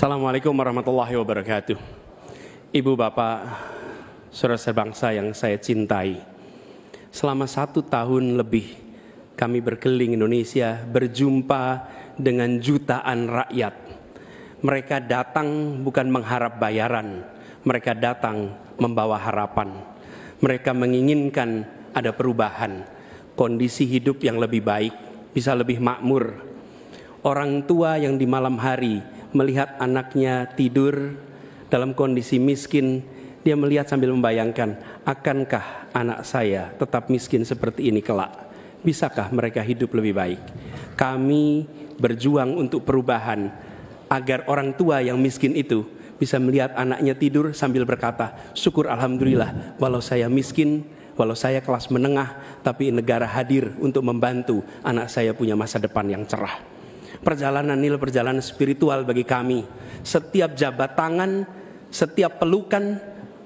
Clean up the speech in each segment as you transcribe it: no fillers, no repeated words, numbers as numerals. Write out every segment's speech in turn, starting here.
Assalamualaikum warahmatullahi wabarakatuh. Ibu bapak, saudara sebangsa yang saya cintai, selama 1 tahun lebih kami berkeliling Indonesia, berjumpa dengan jutaan rakyat. Mereka datang bukan mengharap bayaran, mereka datang membawa harapan. Mereka menginginkan ada perubahan, kondisi hidup yang lebih baik, bisa lebih makmur. Orang tua yang di malam hari melihat anaknya tidur dalam kondisi miskin, dia melihat sambil membayangkan, akankah anak saya tetap miskin seperti ini kelak? Bisakah mereka hidup lebih baik? Kami berjuang untuk perubahan agar orang tua yang miskin itu bisa melihat anaknya tidur sambil berkata, syukur alhamdulillah, walau saya miskin, walau saya kelas menengah, tapi negara hadir untuk membantu anak saya punya masa depan yang cerah. Perjalanan ini perjalanan spiritual bagi kami. Setiap jabat tangan, setiap pelukan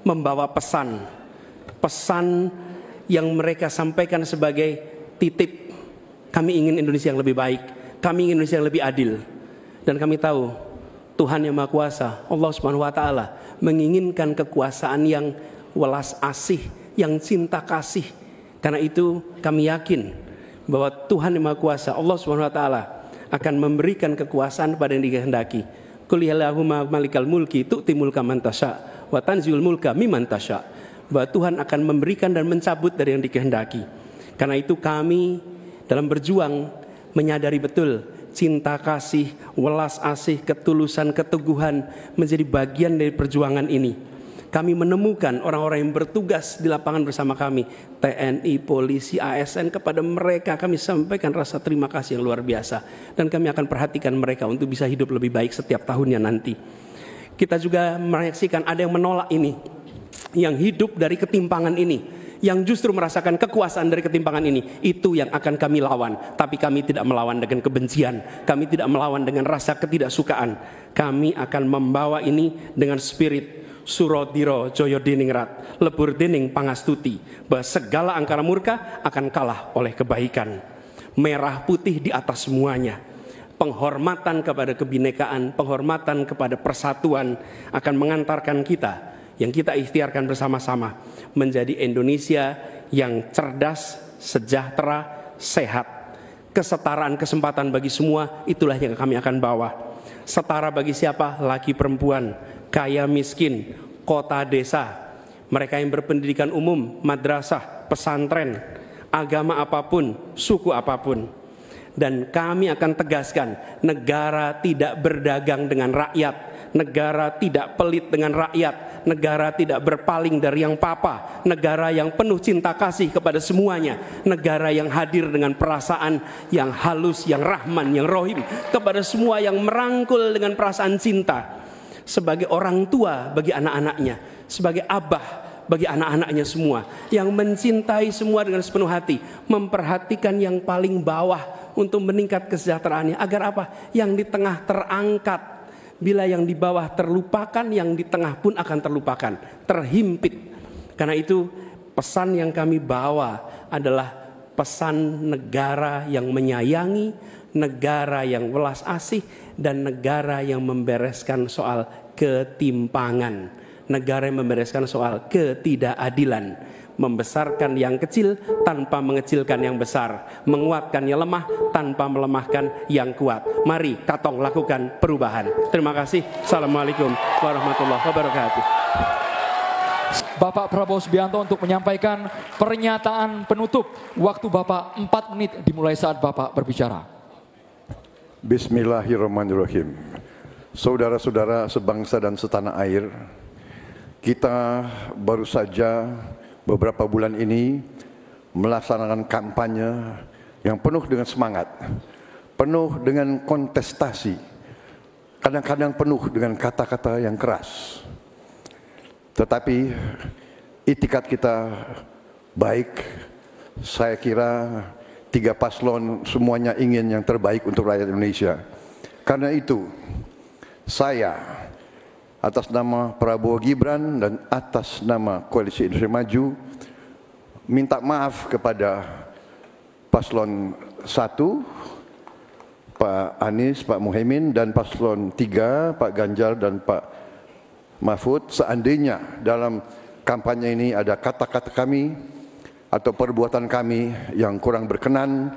membawa pesan. Pesan yang mereka sampaikan sebagai titip. Kami ingin Indonesia yang lebih baik. Kami ingin Indonesia yang lebih adil. Dan kami tahu Tuhan yang Maha Kuasa, Allah Subhanahu wa taala, menginginkan kekuasaan yang welas asih, yang cinta kasih. Karena itu kami yakin bahwa Tuhan yang Maha Kuasa, Allah Subhanahu wa taala, akan memberikan kekuasaan pada yang dikehendaki. Qul yallahumma malikal mulki tu'ti mulka man tasya wa tanziul mulka mimman tasya. Bahwa Tuhan akan memberikan dan mencabut dari yang dikehendaki. Karena itu kami dalam berjuang menyadari betul cinta kasih, welas asih, ketulusan, keteguhan menjadi bagian dari perjuangan ini. Kami menemukan orang-orang yang bertugas di lapangan bersama kami, TNI, polisi, ASN, kepada mereka kami sampaikan rasa terima kasih yang luar biasa. Dan kami akan perhatikan mereka untuk bisa hidup lebih baik setiap tahunnya nanti. Kita juga menyaksikan ada yang menolak ini, yang hidup dari ketimpangan ini, yang justru merasakan kekuasaan dari ketimpangan ini. Itu yang akan kami lawan. Tapi kami tidak melawan dengan kebencian, kami tidak melawan dengan rasa ketidaksukaan. Kami akan membawa ini dengan spirit Surodiro Joyo Diningrat, lebur dening pangastuti, bahwa segala angkara murka akan kalah oleh kebaikan. Merah putih di atas semuanya. Penghormatan kepada kebinekaan, penghormatan kepada persatuan akan mengantarkan kita, yang kita ikhtiarkan bersama-sama, menjadi Indonesia yang cerdas, sejahtera, sehat. Kesetaraan kesempatan bagi semua, itulah yang kami akan bawa. Setara bagi siapa? Laki perempuan, kaya miskin, kota desa, mereka yang berpendidikan umum, madrasah, pesantren, agama apapun, suku apapun. Dan kami akan tegaskan, negara tidak berdagang dengan rakyat, negara tidak pelit dengan rakyat, negara tidak berpaling dari yang papa, negara yang penuh cinta kasih kepada semuanya, negara yang hadir dengan perasaan yang halus, yang rahman, yang rohim kepada semua, yang merangkul dengan perasaan cinta. Sebagai orang tua bagi anak-anaknya, sebagai abah bagi anak-anaknya semua, yang mencintai semua dengan sepenuh hati, memperhatikan yang paling bawah untuk meningkat kesejahteraannya. Agar apa? Yang di tengah terangkat. Bila yang di bawah terlupakan, yang di tengah pun akan terlupakan, terhimpit. Karena itu pesan yang kami bawa adalah pesan negara yang menyayangi, negara yang welas asih, dan negara yang membereskan soal ketimpangan, negara yang membereskan soal ketidakadilan, membesarkan yang kecil tanpa mengecilkan yang besar, menguatkan yang lemah tanpa melemahkan yang kuat. Mari katong lakukan perubahan. Terima kasih. Assalamualaikum warahmatullahi wabarakatuh. Bapak Prabowo Subianto untuk menyampaikan pernyataan penutup. Waktu Bapak 4 menit dimulai saat Bapak berbicara. Bismillahirrahmanirrahim. Saudara-saudara sebangsa dan setanah air, kita baru saja beberapa bulan ini melaksanakan kampanye yang penuh dengan semangat, penuh dengan kontestasi, kadang-kadang penuh dengan kata-kata yang keras. Tetapi itikat kita baik. Saya kira 3 paslon semuanya ingin yang terbaik untuk rakyat Indonesia. Karena itu saya atas nama Prabowo Gibran dan atas nama Koalisi Indonesia Maju minta maaf kepada paslon 1, Pak Anies, Pak Muhaimin, dan paslon 3, Pak Ganjar dan Pak Mahfud, seandainya dalam kampanye ini ada kata-kata kami atau perbuatan kami yang kurang berkenan,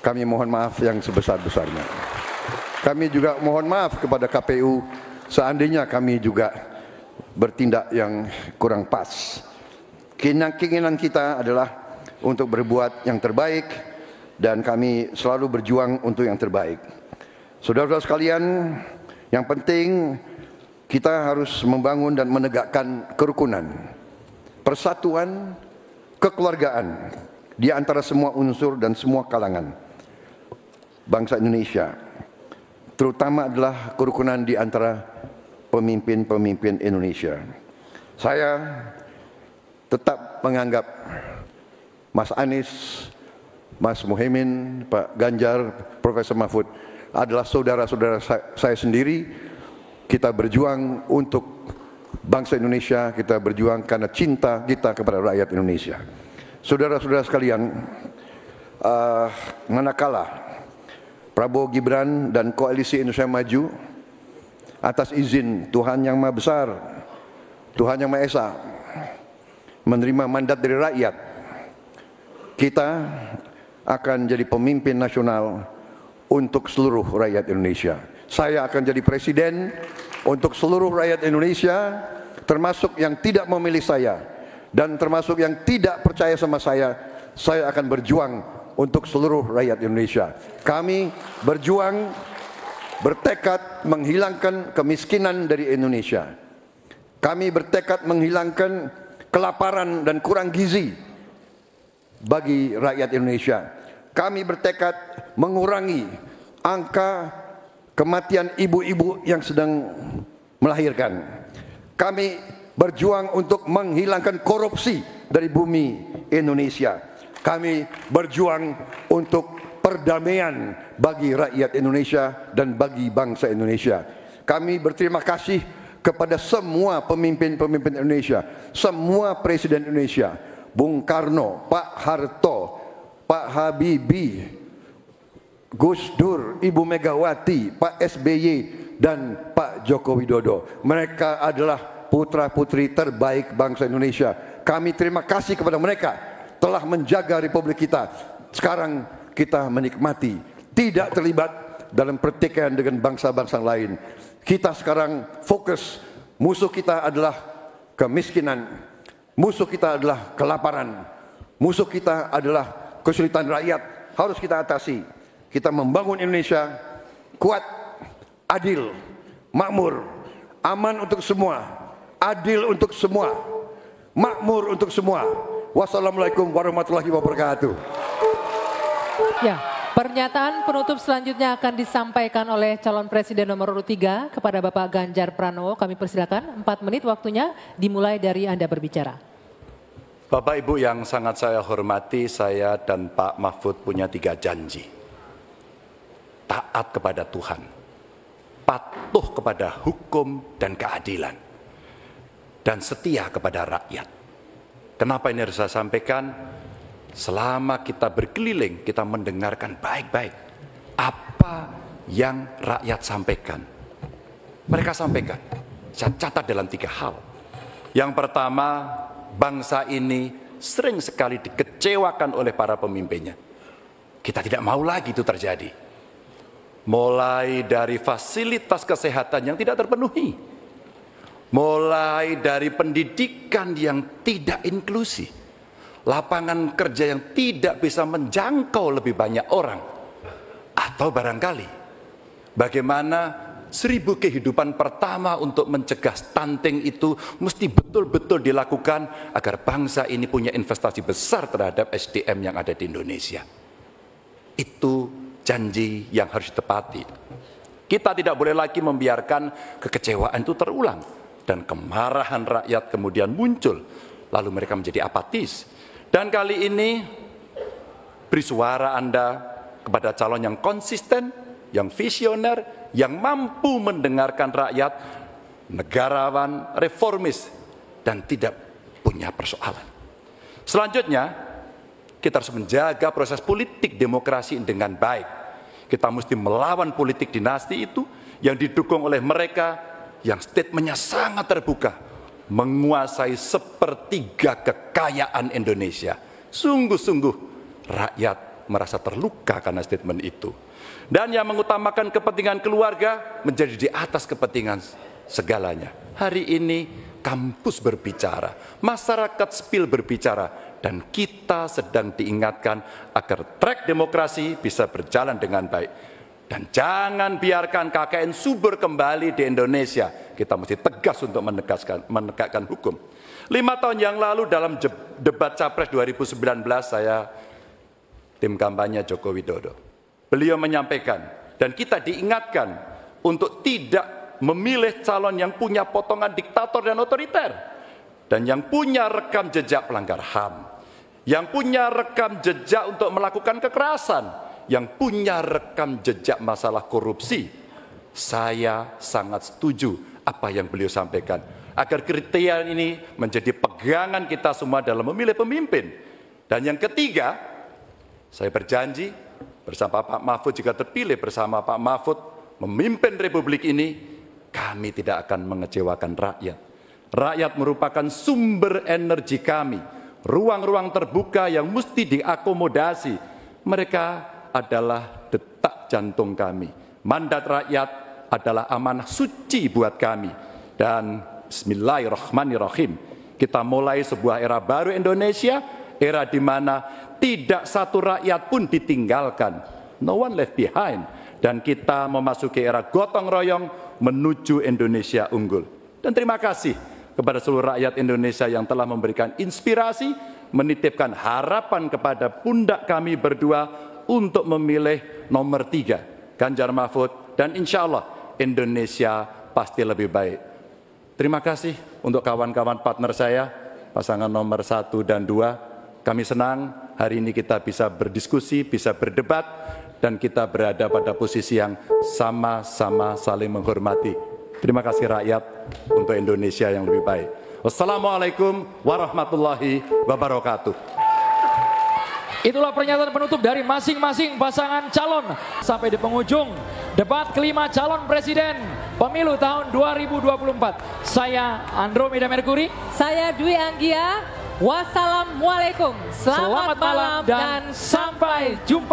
kami mohon maaf yang sebesar-besarnya. Kami juga mohon maaf kepada KPU seandainya kami juga bertindak yang kurang pas. Keinginan kita adalah untuk berbuat yang terbaik dan kami selalu berjuang untuk yang terbaik. Saudara-saudara sekalian, yang penting kita harus membangun dan menegakkan kerukunan, persatuan, kekeluargaan di antara semua unsur dan semua kalangan bangsa Indonesia. Terutama adalah kerukunan di antara pemimpin-pemimpin Indonesia. Saya tetap menganggap Mas Anies, Mas Muhaimin, Pak Ganjar, Profesor Mahfud adalah saudara-saudara saya sendiri. Kita berjuang untuk bangsa Indonesia, kita berjuang karena cinta kita kepada rakyat Indonesia. Saudara-saudara sekalian, manakala Prabowo Gibran dan Koalisi Indonesia Maju atas izin Tuhan Yang Maha Besar, Tuhan Yang Maha Esa, menerima mandat dari rakyat, kita akan jadi pemimpin nasional untuk seluruh rakyat Indonesia. Saya akan jadi presiden untuk seluruh rakyat Indonesia, termasuk yang tidak memilih saya dan termasuk yang tidak percaya sama saya akan berjuang untuk seluruh rakyat Indonesia. Kami berjuang, bertekad menghilangkan kemiskinan dari Indonesia. Kami bertekad menghilangkan kelaparan dan kurang gizi bagi rakyat Indonesia. Kami bertekad mengurangi angka kematian ibu-ibu yang sedang melahirkan. Kami berjuang untuk menghilangkan korupsi dari bumi Indonesia. Kami berjuang untuk perdamaian bagi rakyat Indonesia dan bagi bangsa Indonesia. Kami berterima kasih kepada semua pemimpin-pemimpin Indonesia, semua presiden Indonesia, Bung Karno, Pak Harto, Pak Habibie, Gus Dur, Ibu Megawati, Pak SBY, dan Pak Joko Widodo. Mereka adalah putra-putri terbaik bangsa Indonesia. Kami terima kasih kepada mereka telah menjaga republik kita. Sekarang kita menikmati, tidak terlibat dalam pertikaian dengan bangsa-bangsa lain. Kita sekarang fokus, musuh kita adalah kemiskinan, musuh kita adalah kelaparan, musuh kita adalah kesulitan rakyat, harus kita atasi. Kita membangun Indonesia kuat, adil, makmur, aman untuk semua, adil untuk semua, makmur untuk semua. Wassalamualaikum warahmatullahi wabarakatuh. Ya, pernyataan penutup selanjutnya akan disampaikan oleh calon presiden nomor urut 3 kepada Bapak Ganjar Pranowo. Kami persilakan, 4 menit waktunya dimulai dari Anda berbicara. Bapak Ibu yang sangat saya hormati, saya dan Pak Mahfud punya 3 janji. Taat kepada Tuhan, patuh kepada hukum dan keadilan, dan setia kepada rakyat. Kenapa ini harus saya sampaikan? Selama kita berkeliling, kita mendengarkan baik-baik apa yang rakyat sampaikan. Mereka sampaikan, saya catat dalam 3 hal. Yang pertama, bangsa ini sering sekali dikecewakan oleh para pemimpinnya. Kita tidak mau lagi itu terjadi. Mulai dari fasilitas kesehatan yang tidak terpenuhi, mulai dari pendidikan yang tidak inklusif, lapangan kerja yang tidak bisa menjangkau lebih banyak orang, atau barangkali bagaimana 1000 kehidupan pertama untuk mencegah stunting itu mesti betul-betul dilakukan agar bangsa ini punya investasi besar terhadap SDM yang ada di Indonesia. Itu janji yang harus ditepati. Kita tidak boleh lagi membiarkan kekecewaan itu terulang dan kemarahan rakyat kemudian muncul, lalu mereka menjadi apatis. Dan kali ini beri suara Anda kepada calon yang konsisten, yang visioner, yang mampu mendengarkan rakyat, negarawan, reformis, dan tidak punya persoalan. Selanjutnya, kita harus menjaga proses politik demokrasi dengan baik. Kita mesti melawan politik dinasti itu yang didukung oleh mereka yang statementnya sangat terbuka, menguasai sepertiga kekayaan Indonesia. Sungguh-sungguh rakyat merasa terluka karena statement itu. Dan yang mengutamakan kepentingan keluarga menjadi di atas kepentingan segalanya. Hari ini kampus berbicara, masyarakat sipil berbicara, dan kita sedang diingatkan agar trek demokrasi bisa berjalan dengan baik. Dan jangan biarkan KKN subur kembali di Indonesia. Kita mesti tegas untuk menegakkan hukum. 5 tahun yang lalu dalam debat Capres 2019 saya tim kampanye Joko Widodo. Beliau menyampaikan dan kita diingatkan untuk tidak memilih calon yang punya potongan diktator dan otoriter. Dan yang punya rekam jejak pelanggar HAM, yang punya rekam jejak untuk melakukan kekerasan, yang punya rekam jejak masalah korupsi. Saya sangat setuju apa yang beliau sampaikan, agar kriteria ini menjadi pegangan kita semua dalam memilih pemimpin. Dan yang ketiga, saya berjanji bersama Pak Mahfud, jika terpilih bersama Pak Mahfud memimpin Republik ini, kami tidak akan mengecewakan rakyat. Rakyat merupakan sumber energi kami, ruang-ruang terbuka yang mesti diakomodasi. Mereka adalah detak jantung kami. Mandat rakyat adalah amanah suci buat kami. Dan bismillahirrahmanirrahim, kita mulai sebuah era baru Indonesia, era di mana tidak satu rakyat pun ditinggalkan. No one left behind. Dan kita memasuki era gotong royong menuju Indonesia unggul. Dan terima kasih kepada seluruh rakyat Indonesia yang telah memberikan inspirasi, menitipkan harapan kepada pundak kami berdua untuk memilih nomor 3, Ganjar Mahfud, dan insya Allah Indonesia pasti lebih baik. Terima kasih untuk kawan-kawan partner saya, pasangan nomor 1 dan 2. Kami senang hari ini kita bisa berdiskusi, bisa berdebat, dan kita berada pada posisi yang sama-sama saling menghormati. Terima kasih rakyat untuk Indonesia yang lebih baik. Wassalamualaikum warahmatullahi wabarakatuh. Itulah pernyataan penutup dari masing-masing pasangan calon. Sampai di penghujung debat kelima calon presiden pemilu tahun 2024. Saya Andromeda Mercury. Saya Dwi Anggia. Wassalamualaikum. Selamat malam dan sampai jumpa.